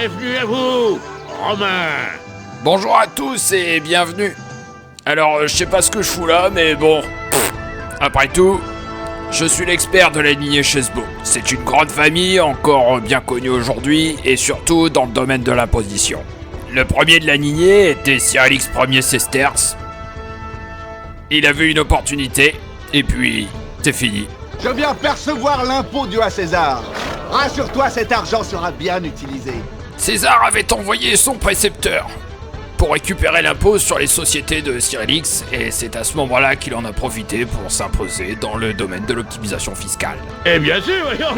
Bienvenue à vous, Romain. Bonjour à tous et bienvenue. Alors, je sais pas ce que je fous là, mais bon. Après tout, je suis l'expert de la lignée Chesbeau. C'est une grande famille, encore bien connue aujourd'hui, et surtout dans le domaine de l'imposition. Le premier de la lignée était Sir Alix Ier Sesterce. Il a vu une opportunité, et puis, c'est fini. Je viens percevoir l'impôt dû à César. Rassure-toi, cet argent sera bien utilisé. César avait envoyé son précepteur pour récupérer l'impôt sur les sociétés de Sir Alix, et c'est à ce moment-là qu'il en a profité pour s'imposer dans le domaine de l'optimisation fiscale. Eh bien sûr, voyons,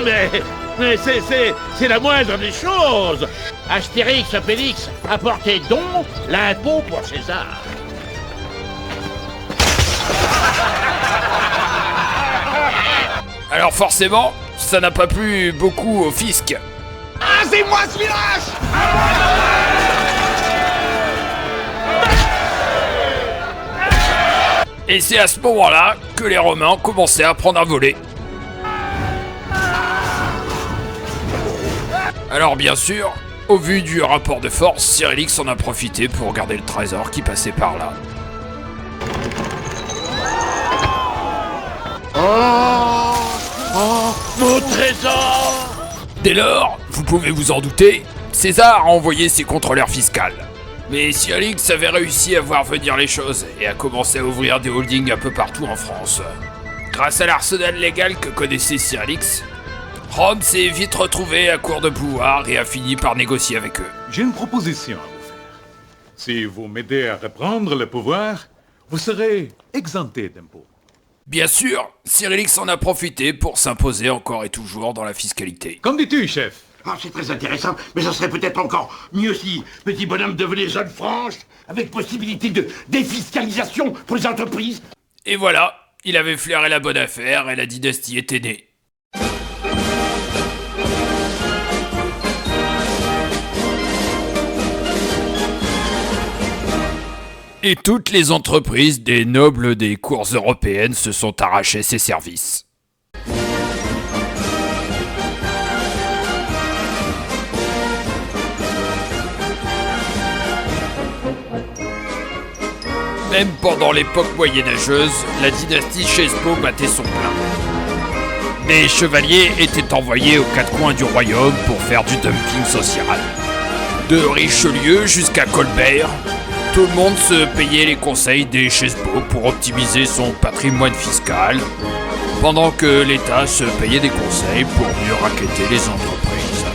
mais c'est la moindre des choses. Astérix, Obélix apportait donc l'impôt pour César. Alors forcément, ça n'a pas plu beaucoup au fisc. Ah, c'est moi ce village! Et c'est à ce moment-là que les Romains ont commencé à prendre un voler. Alors bien sûr, au vu du rapport de force, Sir Alix en a profité pour garder le trésor qui passait par là. Mon trésor! Dès lors, vous pouvez vous en douter, César a envoyé ses contrôleurs fiscaux. Mais Sir Alix avait réussi à voir venir les choses et a commencé à ouvrir des holdings un peu partout en France. Grâce à l'arsenal légal que connaissait Sir Alix, Rome s'est vite retrouvé à court de pouvoir et a fini par négocier avec eux. J'ai une proposition à vous faire. Si vous m'aidez à reprendre le pouvoir, vous serez exempté d'impôts. Bien sûr, Sir Alix en a profité pour s'imposer encore et toujours dans la fiscalité. Qu'en dis-tu, chef? Ah, c'est très intéressant, mais ce serait peut-être encore mieux si Petit Bonhomme devenait zone franche, avec possibilité de défiscalisation pour les entreprises. Et voilà, il avait flairé la bonne affaire et la dynastie était née. Et toutes les entreprises des nobles des cours européennes se sont arrachées ses services. Même pendant l'époque moyenâgeuse, la dynastie Chesbeau battait son plein. Des chevaliers étaient envoyés aux quatre coins du royaume pour faire du dumping social. De Richelieu jusqu'à Colbert, tout le monde se payait les conseils des Chesbeau pour optimiser son patrimoine fiscal, pendant que l'État se payait des conseils pour mieux racketter les entreprises.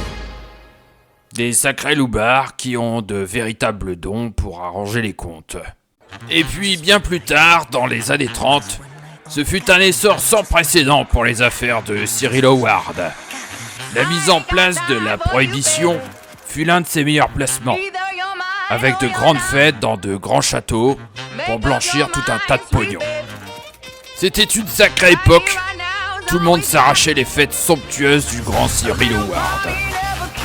Des sacrés loupards qui ont de véritables dons pour arranger les comptes. Et puis bien plus tard, dans les années 30, ce fut un essor sans précédent pour les affaires de Cyril Howard. La mise en place de la prohibition fut l'un de ses meilleurs placements, avec de grandes fêtes dans de grands châteaux pour blanchir tout un tas de pognon. C'était une sacrée époque, tout le monde s'arrachait les fêtes somptueuses du grand Cyril Howard.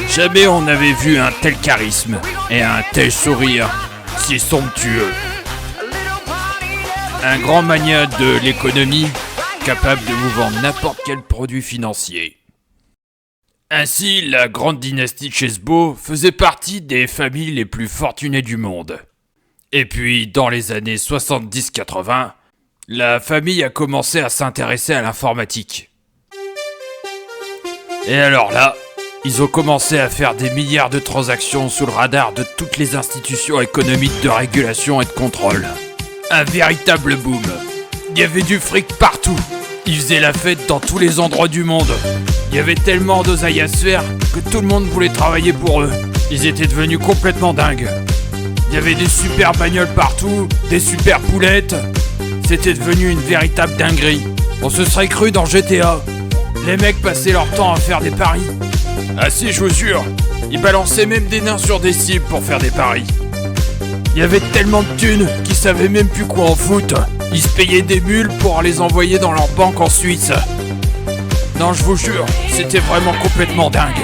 Jamais on n'avait vu un tel charisme et un tel sourire si somptueux. Un grand magnat de l'économie, capable de vous vendre n'importe quel produit financier. Ainsi, la grande dynastie Chesbeau faisait partie des familles les plus fortunées du monde. Et puis, dans les années 70-80, la famille a commencé à s'intéresser à l'informatique. Et alors là, ils ont commencé à faire des milliards de transactions sous le radar de toutes les institutions économiques de régulation et de contrôle. Un véritable boom. Il y avait du fric partout. Ils faisaient la fête dans tous les endroits du monde. Il y avait tellement d'oseille à se faire que tout le monde voulait travailler pour eux. Ils étaient devenus complètement dingues. Il y avait des super bagnoles partout, des super poulettes. C'était devenu une véritable dinguerie. On se serait cru dans GTA. Les mecs passaient leur temps à faire des paris. Ah si, je vous jure, ils balançaient même des nains sur des cibles pour faire des paris. Il y avait tellement de thunes qu'ils savaient même plus quoi en foutre. Ils se payaient des mules pour les envoyer dans leur banque en Suisse. Non, je vous jure, c'était vraiment complètement dingue.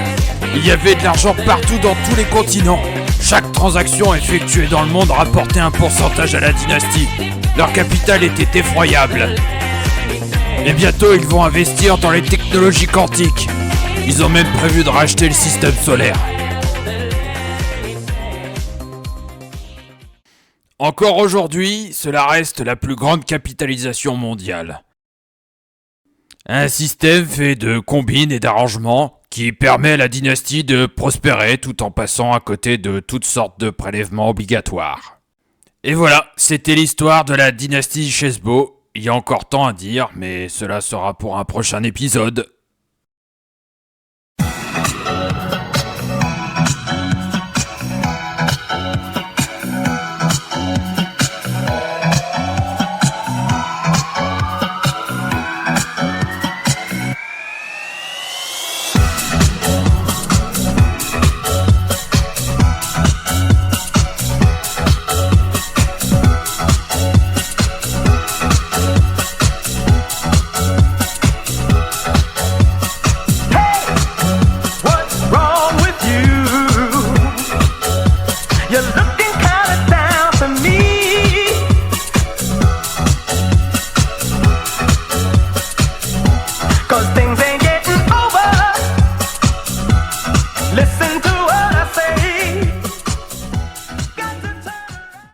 Il y avait de l'argent partout dans tous les continents. Chaque transaction effectuée dans le monde rapportait un pourcentage à la dynastie. Leur capital était effroyable. Et bientôt, ils vont investir dans les technologies quantiques. Ils ont même prévu de racheter le système solaire. Encore aujourd'hui, cela reste la plus grande capitalisation mondiale. Un système fait de combines et d'arrangements qui permet à la dynastie de prospérer tout en passant à côté de toutes sortes de prélèvements obligatoires. Et voilà, c'était l'histoire de la dynastie Chesebro. Il y a encore tant à dire, mais cela sera pour un prochain épisode.